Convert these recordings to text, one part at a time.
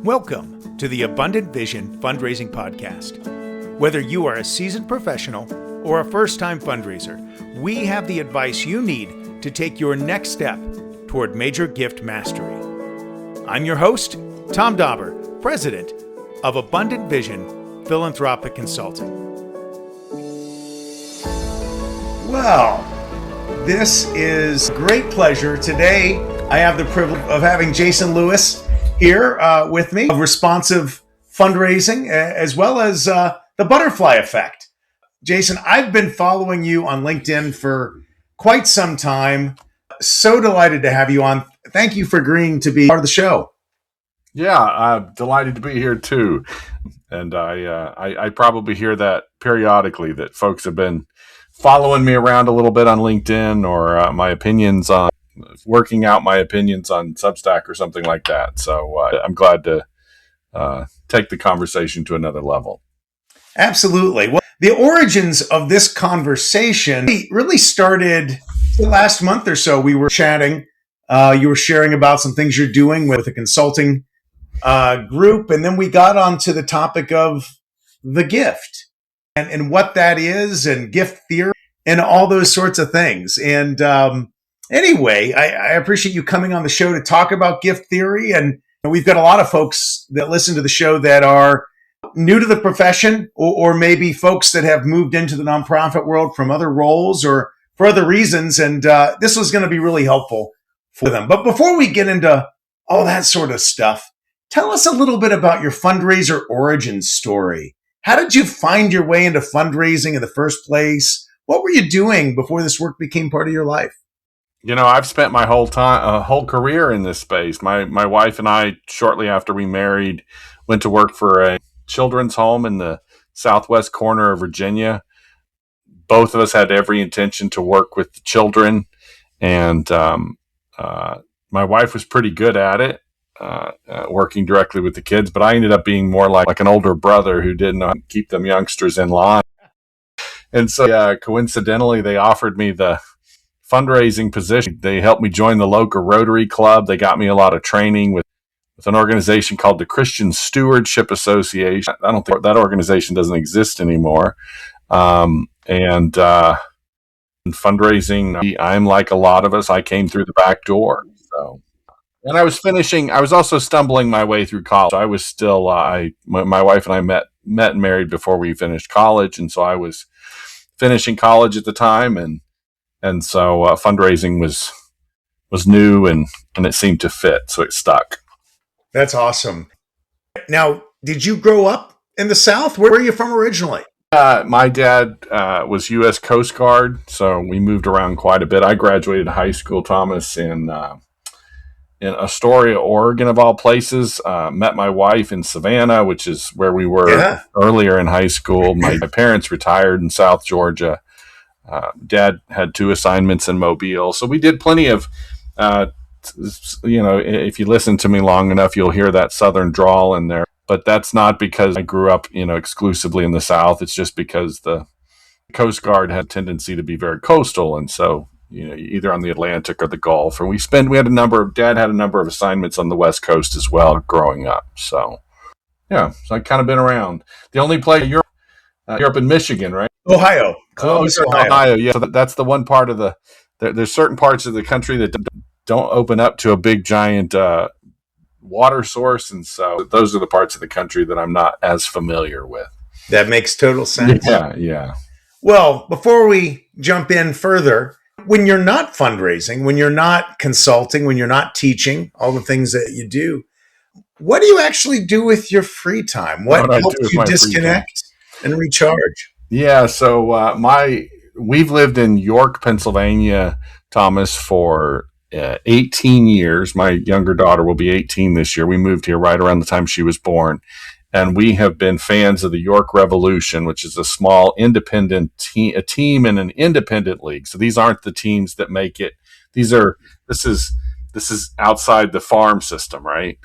Welcome to the Abundant Vision Fundraising Podcast. Whether you are a seasoned professional or a first-time fundraiser, we have the advice you need to take your next step toward major gift mastery. I'm your host, Tom Dauber, President of Abundant Vision Philanthropic Consulting. Well, this is a great pleasure. Today, I have the privilege of having Jason Lewis here with me, of Responsive Fundraising, as well as the Butterfly Effect. Jason, I've been following you on LinkedIn for quite some time. So delighted to have you on. Thank you for agreeing to be part of the show. Yeah, I'm delighted to be here too. And I probably hear that periodically, that folks have been following me around a little bit on LinkedIn, or my opinions on working out my opinions on Substack or something like that. So I'm glad to take the conversation to another level. Absolutely. Well, the origins of this conversation really started the last month or so. We were chatting. You were sharing about some things you're doing with a consulting group. And then we got onto the topic of the gift and what that is, and gift theory and all those sorts of things. And anyway, I appreciate you coming on the show to talk about gift theory. And we've got a lot of folks that listen to the show that are new to the profession, or maybe folks that have moved into the nonprofit world from other roles or for other reasons. And this was going to be really helpful for them. But before we get into all that sort of stuff, tell us a little bit about your fundraiser origin story. How did you find your way into fundraising in the first place? What were you doing before this work became part of your life? You know, I've spent my whole career in this space. My wife and I, shortly after we married, went to work for a children's home in the southwest corner of Virginia. Both of us had every intention to work with the children, and my wife was pretty good at it, working directly with the kids, but I ended up being more like an older brother who didn't know how to keep them youngsters in line. And so coincidentally, they offered me the fundraising position. They helped me join the local Rotary Club. They got me a lot of training with an organization called the Christian Stewardship Association. I don't think that organization doesn't exist anymore. And fundraising, I'm like a lot of us, I came through the back door. So, and I was also stumbling my way through college. I was still, my wife and I met and married before we finished college. And so I was finishing college at the time. And so fundraising was new, and it seemed to fit. So it stuck. That's awesome. Now, did you grow up in the South? Where were you from originally? My dad was U.S. Coast Guard, so we moved around quite a bit. I graduated high school, Thomas, in Astoria, Oregon, of all places. Met my wife in Savannah, which is where we were earlier in high school. My parents retired in South Georgia. Dad had 2 assignments in Mobile, so we did plenty of if you listen to me long enough, you'll hear that Southern drawl in there. But that's not because I grew up, exclusively in the South. It's just because the Coast Guard had a tendency to be very coastal. And so, either on the Atlantic or the Gulf. And Dad had a number of assignments on the West Coast as well growing up. So, yeah, so I've kind of been around. The only place, you're up in Michigan, right? Ohio. Ohio. Yeah. So that's the one part of there's certain parts of the country that don't open up to a big giant water source, and so those are the parts of the country that I'm not as familiar with. That makes total sense. Yeah. Well, before we jump in further, when you're not fundraising, when you're not consulting, when you're not teaching, all the things that you do, what do you actually do with your free time? What helps you disconnect and recharge? Yeah, so we've lived in York, Pennsylvania, Thomas, for 18 years. My younger daughter will be 18 this year. We moved here right around the time she was born. And we have been fans of the York Revolution, which is a small independent team, a team in an independent league. So these aren't the teams that make it. This is outside the farm system, right?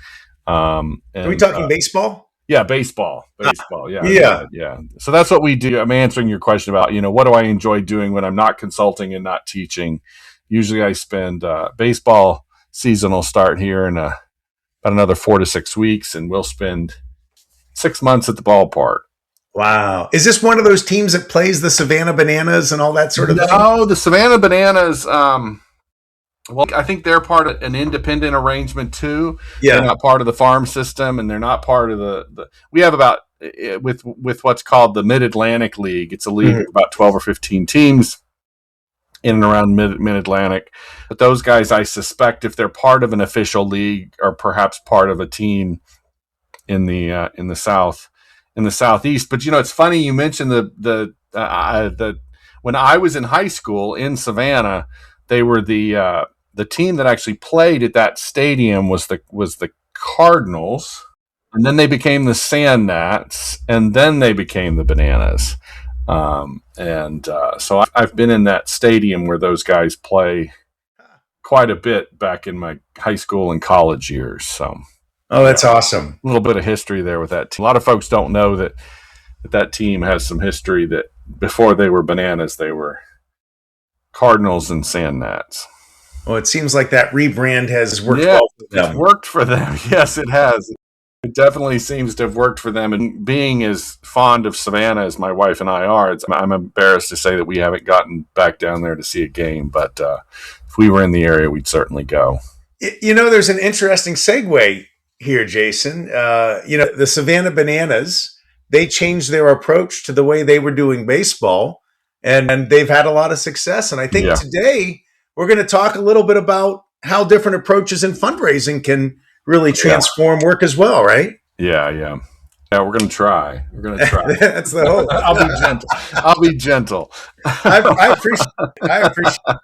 Are we talking baseball? Yeah, baseball. Yeah. So that's what we do. I'm answering your question about, what do I enjoy doing when I'm not consulting and not teaching? Usually I spend baseball season will start here in about another 4 to 6 weeks, and we'll spend 6 months at the ballpark. Wow. Is this one of those teams that plays the Savannah Bananas and all that sort of thing? No, the Savannah Bananas, well, I think they're part of an independent arrangement too. Yeah. They're not part of the farm system, and they're not part of the we have about, with what's called the Mid-Atlantic League. It's a league of about 12 or 15 teams in and around Mid-Atlantic. But those guys, I suspect, if they're part of an official league, are perhaps part of a team in the South, in the Southeast. But it's funny you mentioned the when I was in high school in Savannah, they were the team that actually played at that stadium was the Cardinals, and then they became the Sand Gnats, and then they became the Bananas. So I've been in that stadium where those guys play quite a bit back in my high school and college years. So, that's awesome. A little bit of history there with that team. A lot of folks don't know that team has some history, that before they were Bananas, they were Cardinals and Sand Gnats. Well, it seems like that rebrand has worked well for them. It's worked for them. Yes, it has. It definitely seems to have worked for them. And being as fond of Savannah as my wife and I are, I'm embarrassed to say that we haven't gotten back down there to see a game. But if we were in the area, we'd certainly go. There's an interesting segue here, Jason. The Savannah Bananas, they changed their approach to the way they were doing baseball, and they've had a lot of success. And I think today we're going to talk a little bit about how different approaches in fundraising can really transform work as well, right? Yeah, we're going to try. That's the hope. I'll be gentle. I appreciate it.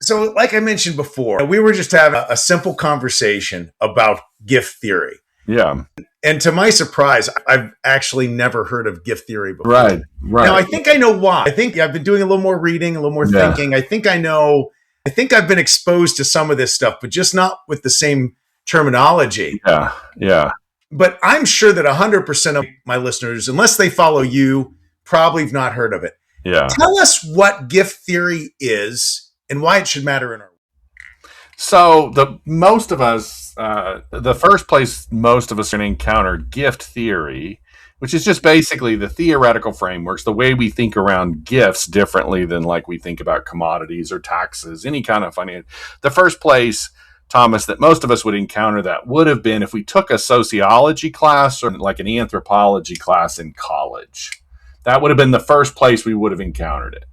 So, like I mentioned before, we were just having a simple conversation about gift theory. Yeah. And to my surprise, I've actually never heard of gift theory before. Right. Now, I think I know why. I think I've been doing a little more reading, a little more thinking. I think I've been exposed to some of this stuff, but just not with the same terminology. Yeah. But I'm sure that 100% of my listeners, unless they follow you, probably have not heard of it. Yeah. Tell us what gift theory is and why it should matter in our work. So most of us, the first place most of us are going to encounter gift theory, which is just basically the theoretical frameworks, the way we think around gifts differently than like we think about commodities or taxes, any kind of finance. The first place, Thomas, that most of us would encounter that would have been if we took a sociology class or like an anthropology class in college. That would have been the first place we would have encountered it.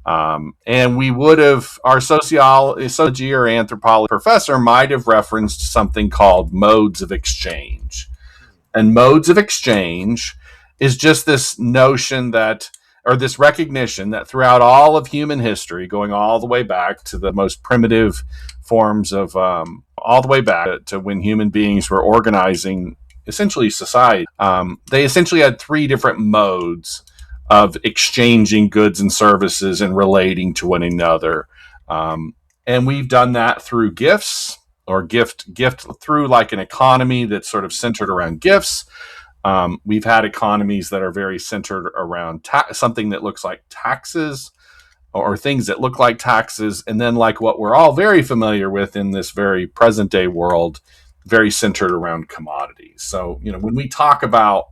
And we would have, our sociology or anthropology professor might have referenced something called modes of exchange. And modes of exchange is just this notion that, or this recognition that throughout all of human history, going all the way back to the most primitive forms of, all the way back to when human beings were organizing essentially society, they essentially had three different modes of exchanging goods and services and relating to one another. And we've done that through gifts, or gift through like an economy that's sort of centered around gifts. We've had economies that are very centered around something that looks like taxes, or things that look like taxes. And then like what we're all very familiar with in this very present day world, very centered around commodities. So, when we talk about,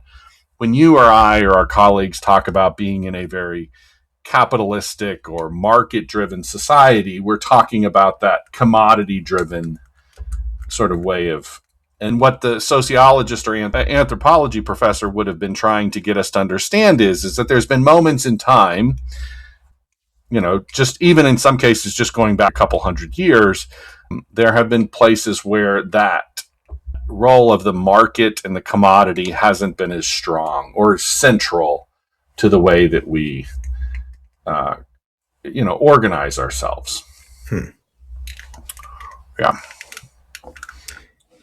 when you or I or our colleagues talk about being in a very capitalistic or market-driven society, we're talking about that commodity-driven sort of way of, and what the sociologist or anthropology professor would have been trying to get us to understand is that there's been moments in time, just even in some cases, just going back a couple hundred years, there have been places where that role of the market and the commodity hasn't been as strong or central to the way that we, organize ourselves. Yeah.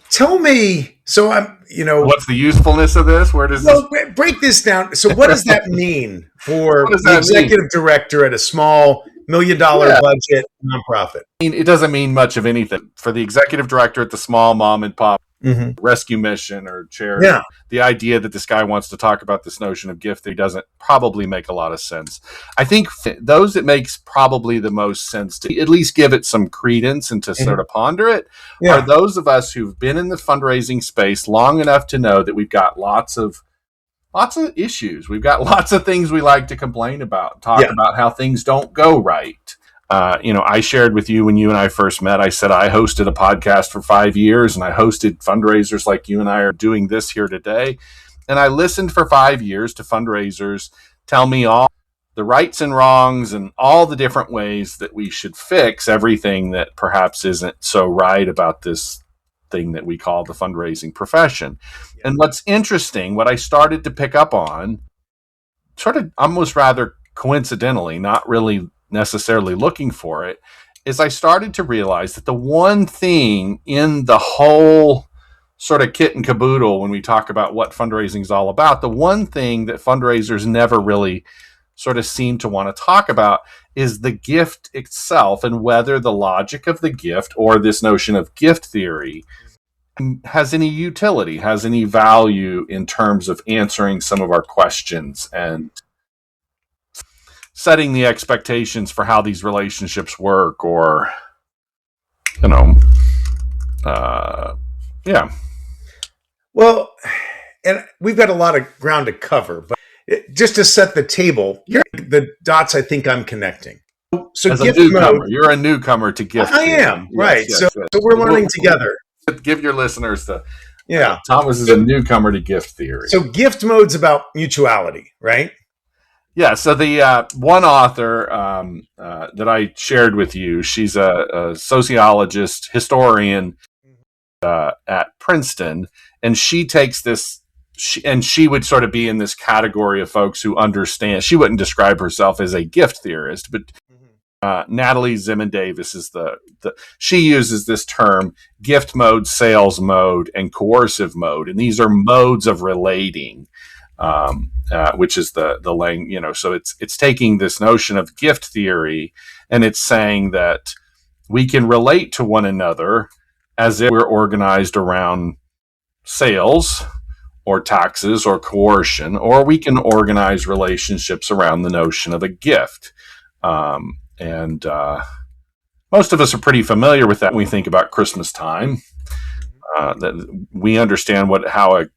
Tell me, so I'm, what's the usefulness of this? Where does this break this down? So what does that mean for the executive director at a small $1 million budget nonprofit? It doesn't mean much of anything for the executive director at the small mom and pop rescue mission or charity. Yeah. The idea that this guy wants to talk about this notion of gift that doesn't probably make a lot of sense. I think those it makes probably the most sense to at least give it some credence and to sort of ponder it are those of us who've been in the fundraising space long enough to know that we've got lots of issues. We've got lots of things we like to complain about, talk about how things don't go right. I shared with you when you and I first met, I said I hosted a podcast for 5 years and I hosted fundraisers like you and I are doing this here today. And I listened for 5 years to fundraisers tell me all the rights and wrongs and all the different ways that we should fix everything that perhaps isn't so right about this thing that we call the fundraising profession. And what's interesting, what I started to pick up on, sort of almost rather coincidentally, not really necessarily looking for it, is I started to realize that the one thing in the whole sort of kit and caboodle when we talk about what fundraising is all about, the one thing that fundraisers never really sort of seem to want to talk about is the gift itself and whether the logic of the gift or this notion of gift theory has any utility, has any value in terms of answering some of our questions and setting the expectations for how these relationships work, or, Well, and we've got a lot of ground to cover, but just to set the table, you're the dots I think I'm connecting. So as gift a newcomer, mode, you're a newcomer to gift. I am, right. Yes, so we're learning together. Give your listeners Thomas is a newcomer to gift theory. So gift mode's about mutuality, right? Yeah, so the one author that I shared with you, she's a sociologist, historian at Princeton, and she takes this, she would sort of be in this category of folks who understand. She wouldn't describe herself as a gift theorist, but Natalie Zimmon Davis is she uses this term gift mode, sales mode, and coercive mode, and these are modes of relating. Which is the language, so it's taking this notion of gift theory and it's saying that we can relate to one another as if we're organized around sales or taxes or coercion, or we can organize relationships around the notion of a gift. And most of us are pretty familiar with that when we think about Christmas time. That we understand how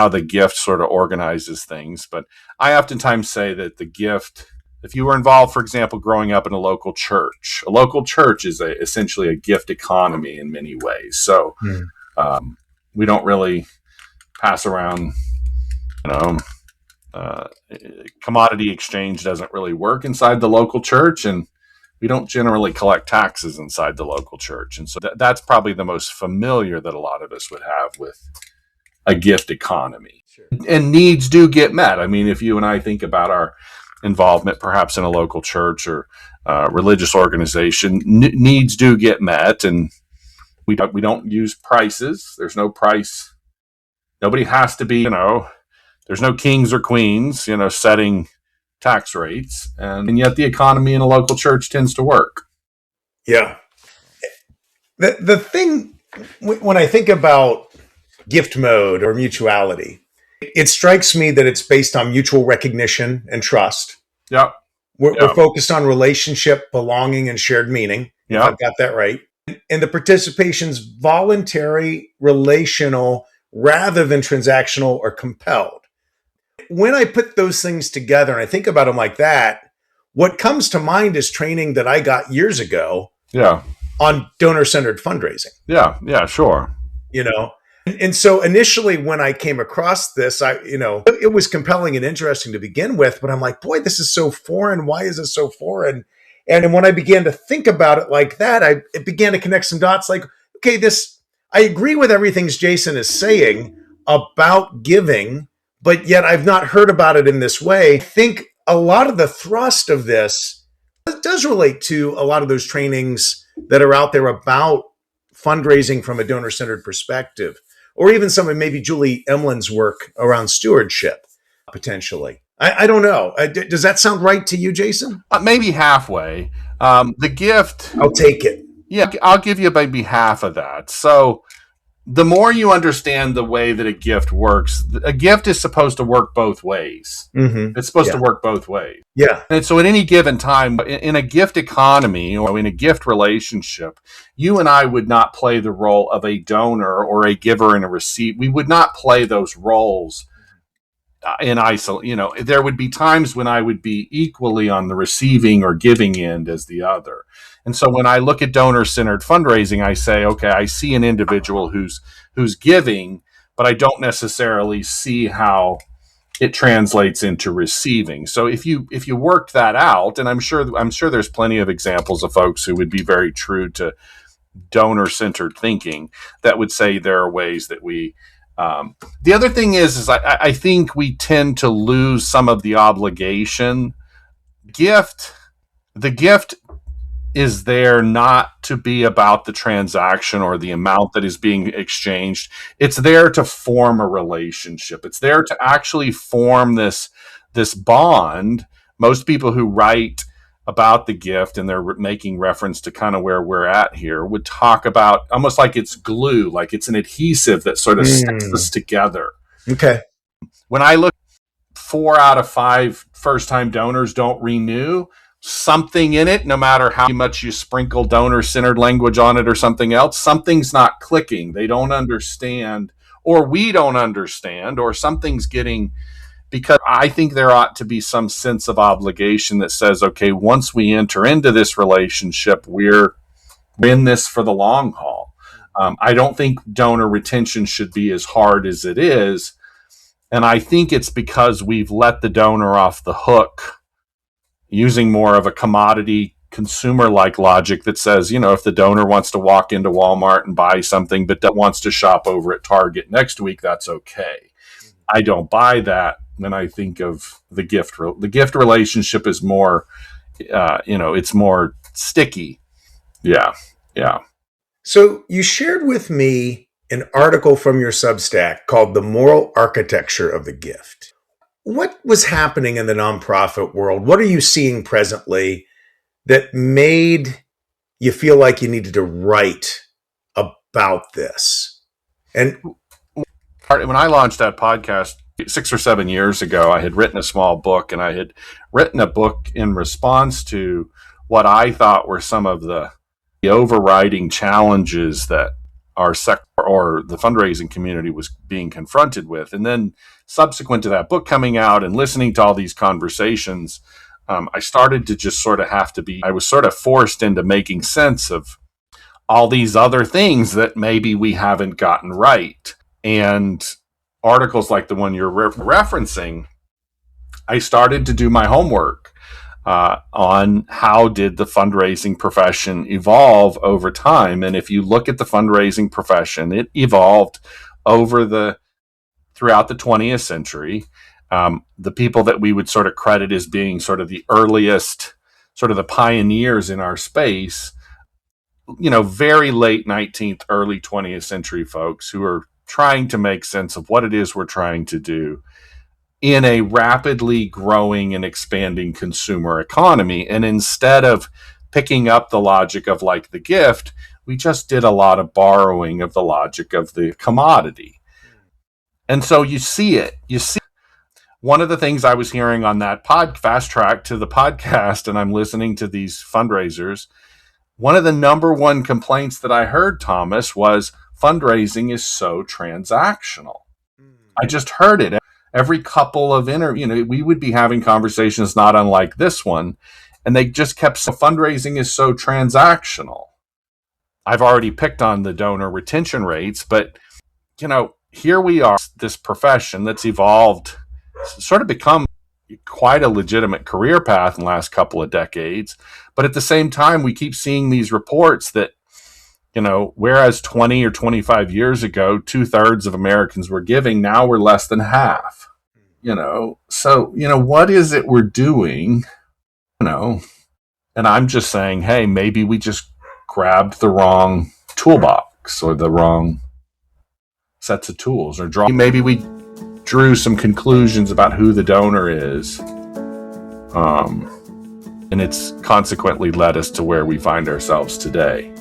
the gift sort of organizes things. But I oftentimes say that the gift, if you were involved, for example, growing up in a local church is essentially a gift economy in many ways. So we don't really pass around, commodity exchange doesn't really work inside the local church, and we don't generally collect taxes inside the local church. And so that's probably the most familiar that a lot of us would have with a gift economy. Sure. And needs do get met. I mean, if you and I think about our involvement perhaps in a local church or religious organization, needs do get met, and we don't use prices. There's no price. Nobody has to be, there's no kings or queens, setting tax rates, and yet the economy in a local church tends to work. Yeah. The thing, when I think about gift mode or mutuality, it strikes me that it's based on mutual recognition and trust. Yeah. We're focused on relationship, belonging, and shared meaning. Yeah. I've got that right. And the participation's voluntary, relational, rather than transactional or compelled. When I put those things together and I think about them like that, what comes to mind is training that I got years ago on donor-centered fundraising. Yeah, sure. And so initially when I came across this, it was compelling and interesting to begin with, but I'm like, boy, this is so foreign. Why is it so foreign? And when I began to think about it like that, it began to connect some dots like, okay, I agree with everything Jason is saying about giving, but yet I've not heard about it in this way. I think a lot of the thrust of this does relate to a lot of those trainings that are out there about fundraising from a donor-centered perspective, or even some of maybe Julie Emlin's work around stewardship, potentially. I don't know. Does that sound right to you, Jason? Maybe halfway. The gift. I'll take it. Yeah, I'll give you maybe half of that. So the more you understand the way that a gift works, a gift is supposed to work both ways. Mm-hmm. It's supposed Yeah. to work both ways. Yeah. And so at any given time, in a gift economy or in a gift relationship, you and I would not play the role of a donor or a giver and a receipt. We would not play those roles in isolation. You know, there would be times when I would be equally on the receiving or giving end as the other. And so when I look at donor-centered fundraising, I say, okay, I see an individual who's giving, but I don't necessarily see how it translates into receiving. So if you work that out, and I'm sure there's plenty of examples of folks who would be very true to donor-centered thinking that would say there are ways that we. The other thing is I think we tend to lose some of the obligation. The gift is there not to be about the transaction or the amount that is being exchanged. It's there to form a relationship. It's there to actually form this bond. Most people who write about the gift, and they're making reference to kind of where we're at here, would talk about almost like it's glue, like it's an adhesive that sort of sticks us together. Okay. When I look, 4 out of 5 first-time donors don't renew. Something in it, no matter how much you sprinkle donor-centered language on it or something else, something's not clicking. They don't understand, or we don't understand, or something's getting, because I think there ought to be some sense of obligation that says, okay, once we enter into this relationship, we're in this for the long haul. I don't think donor retention should be as hard as it is. And I think it's because we've let the donor off the hook using more of a commodity consumer-like logic that says, you know, if the donor wants to walk into Walmart and buy something but wants to shop over at Target next week, that's okay. I don't buy that when I think of the gift. The gift relationship is more, it's more sticky. Yeah. So you shared with me an article from your Substack called The Moral Architecture of the Gift. What was happening in the nonprofit world? What are you seeing presently that made you feel like you needed to write about this? And when I launched that podcast 6 or 7 years ago, I had written a small book, and I had written a book in response to what I thought were some of the overriding challenges that our sector or the fundraising community was being confronted with. And then subsequent to that book coming out and listening to all these conversations, I started to just sort of I was sort of forced into making sense of all these other things that maybe we haven't gotten right. And articles like the one you're referencing, I started to do my homework on how did the fundraising profession evolve over time. And if you look at the fundraising profession, it evolved throughout the 20th century. The people that we would sort of credit as being sort of the earliest, sort of the pioneers in our space, very late 19th, early 20th century folks who are trying to make sense of what it is we're trying to do in a rapidly growing and expanding consumer economy. And instead of picking up the logic of like the gift, we just did a lot of borrowing of the logic of the commodity. And so you see one of the things I was hearing on that fast track to the podcast, and I'm listening to these fundraisers, one of the number one complaints that I heard, Thomas, was fundraising is so transactional. I just heard it. Every couple of we would be having conversations not unlike this one, and they just kept saying fundraising is so transactional. I've already picked on the donor retention rates, but here we are, this profession that's evolved, sort of become quite a legitimate career path in the last couple of decades. But at the same time, we keep seeing these reports that, whereas 20 or 25 years ago, 2/3 of Americans were giving, now we're less than half. So, what is it we're doing? And I'm just saying, hey, maybe we just grabbed the wrong toolbox or the wrong sets of tools, or maybe we drew some conclusions about who the donor is. And it's consequently led us to where we find ourselves today.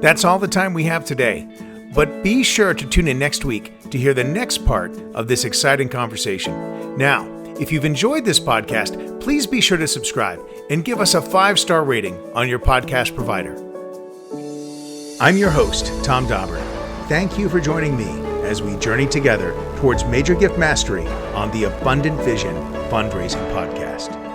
That's all the time we have today. But be sure to tune in next week to hear the next part of this exciting conversation. Now, if you've enjoyed this podcast, please be sure to subscribe and give us a 5-star rating on your podcast provider. I'm your host, Tom Dauber. Thank you for joining me as we journey together towards major gift mastery on the Abundant Vision Fundraising Podcast.